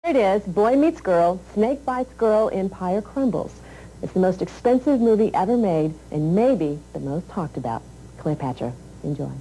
Here it is, Boy Meets Girl, Snake Bites Girl in Pie Crumbles. It's the most expensive movie ever made and maybe the most talked about. Cleopatra. Enjoy.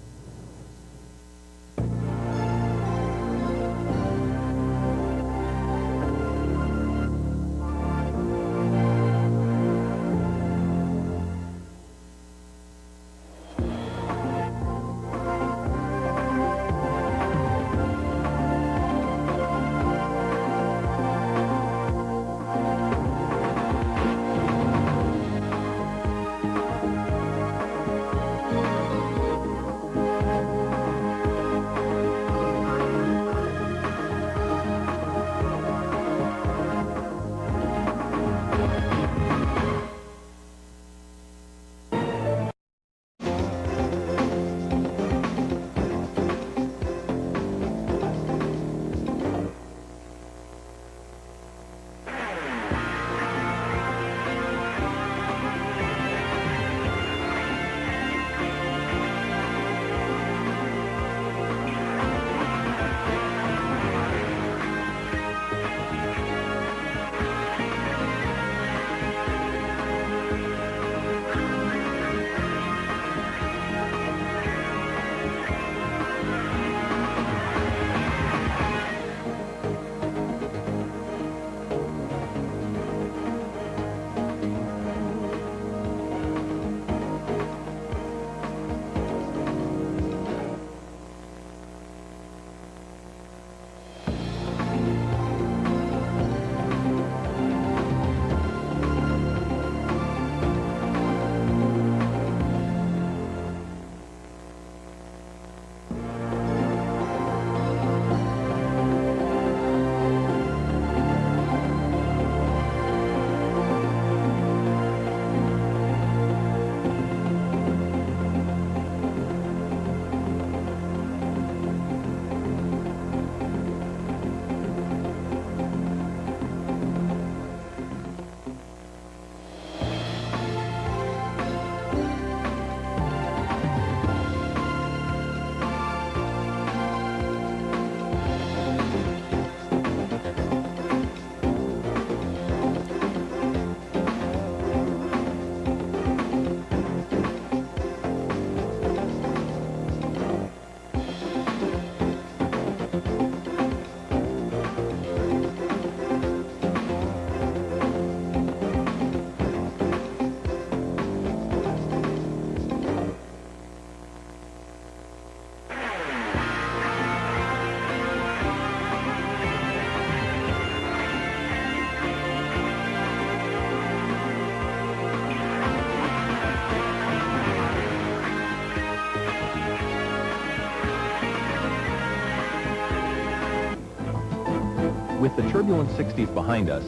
With the turbulent 60s behind us,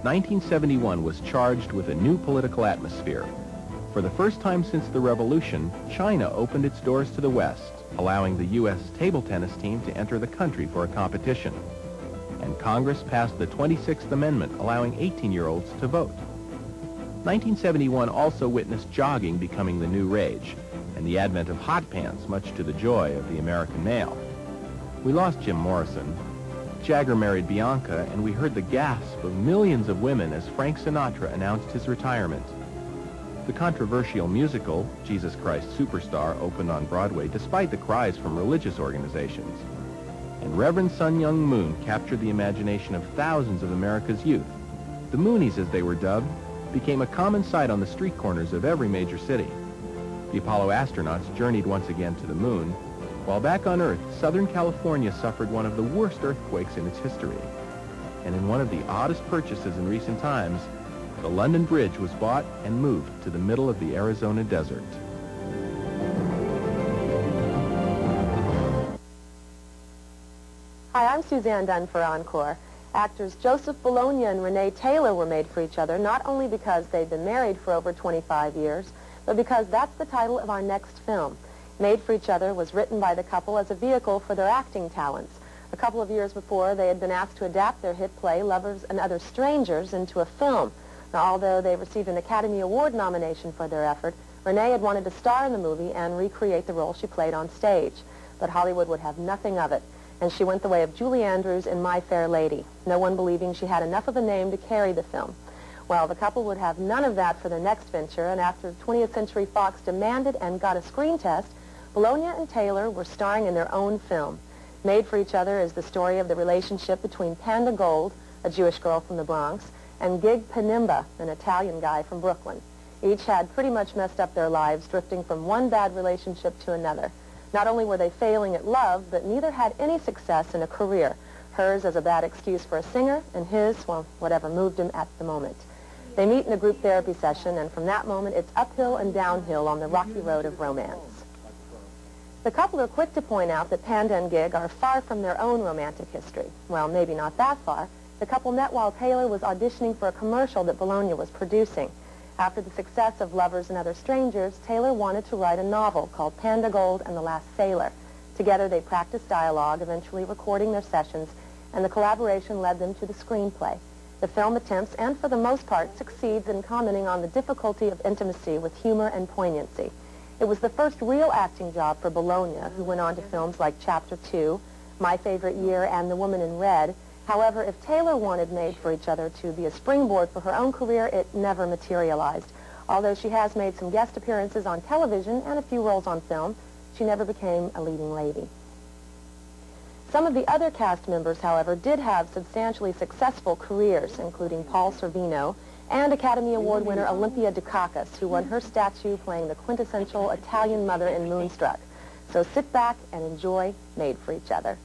1971 was charged with a new political atmosphere. For the first time since the revolution, China opened its doors to the West, allowing the U.S. table tennis team to enter the country for a competition. And Congress passed the 26th Amendment, allowing 18-year-olds to vote. 1971 also witnessed jogging becoming the new rage, and the advent of hot pants, much to the joy of the American male. We lost Jim Morrison. Jagger married Bianca, and we heard the gasp of millions of women as Frank Sinatra announced his retirement. The controversial musical, Jesus Christ Superstar, opened on Broadway despite the cries from religious organizations. And Reverend Sun Myung Moon captured the imagination of thousands of America's youth. The Moonies, as they were dubbed, became a common sight on the street corners of every major city. The Apollo astronauts journeyed once again to the moon, while back on Earth, Southern California suffered one of the worst earthquakes in its history. And in one of the oddest purchases in recent times, the London Bridge was bought and moved to the middle of the Arizona desert. Hi, I'm Suzanne Dunn for Encore. Actors Joseph Bologna and Renee Taylor were made for each other, not only because they'd been married for over 25 years, but because that's the title of our next film. Made for Each Other was written by the couple as a vehicle for their acting talents. A couple of years before, they had been asked to adapt their hit play, Lovers and Other Strangers, into a film. Now, although they received an Academy Award nomination for their effort, Renee had wanted to star in the movie and recreate the role she played on stage. But Hollywood would have nothing of it. and she went the way of Julie Andrews in My Fair Lady, no one believing she had enough of a name to carry the film. Well, the couple would have none of that for their next venture, and after 20th Century Fox demanded and got a screen test, Bologna and Taylor were starring in their own film. Made for Each Other is the story of the relationship between Panda Gold, a Jewish girl from the Bronx, and Gig Panimba, an Italian guy from Brooklyn. Each had pretty much messed up their lives, drifting from one bad relationship to another. Not only were they failing at love, but neither had any success in a career. Hers as a bad excuse for a singer, and his, well, whatever moved him at the moment. They meet in a group therapy session, and from that moment, it's uphill and downhill on the rocky road of romance. The couple are quick to point out that Panda and Gig are far from their own romantic history. Well, maybe not that far. The couple met while Taylor was auditioning for a commercial that Bologna was producing. After the success of Lovers and Other Strangers, Taylor wanted to write a novel called Panda Gold and the Last Sailor. Together they practiced dialogue, eventually recording their sessions, and the collaboration led them to the screenplay. The film attempts, and for the most part, succeeds in commenting on the difficulty of intimacy with humor and poignancy. It was the first real acting job for Bologna, who went on to films like Chapter 2, My Favorite Year, and The Woman in Red. However, if Taylor wanted Made for Each Other to be a springboard for her own career, it never materialized. Although she has made some guest appearances on television and a few roles on film, she never became a leading lady. Some of the other cast members, however, did have substantially successful careers, including Paul Sorvino and Academy Award winner Olympia Dukakis, who won her statue playing the quintessential Italian mother in Moonstruck. So sit back and enjoy Made for Each Other.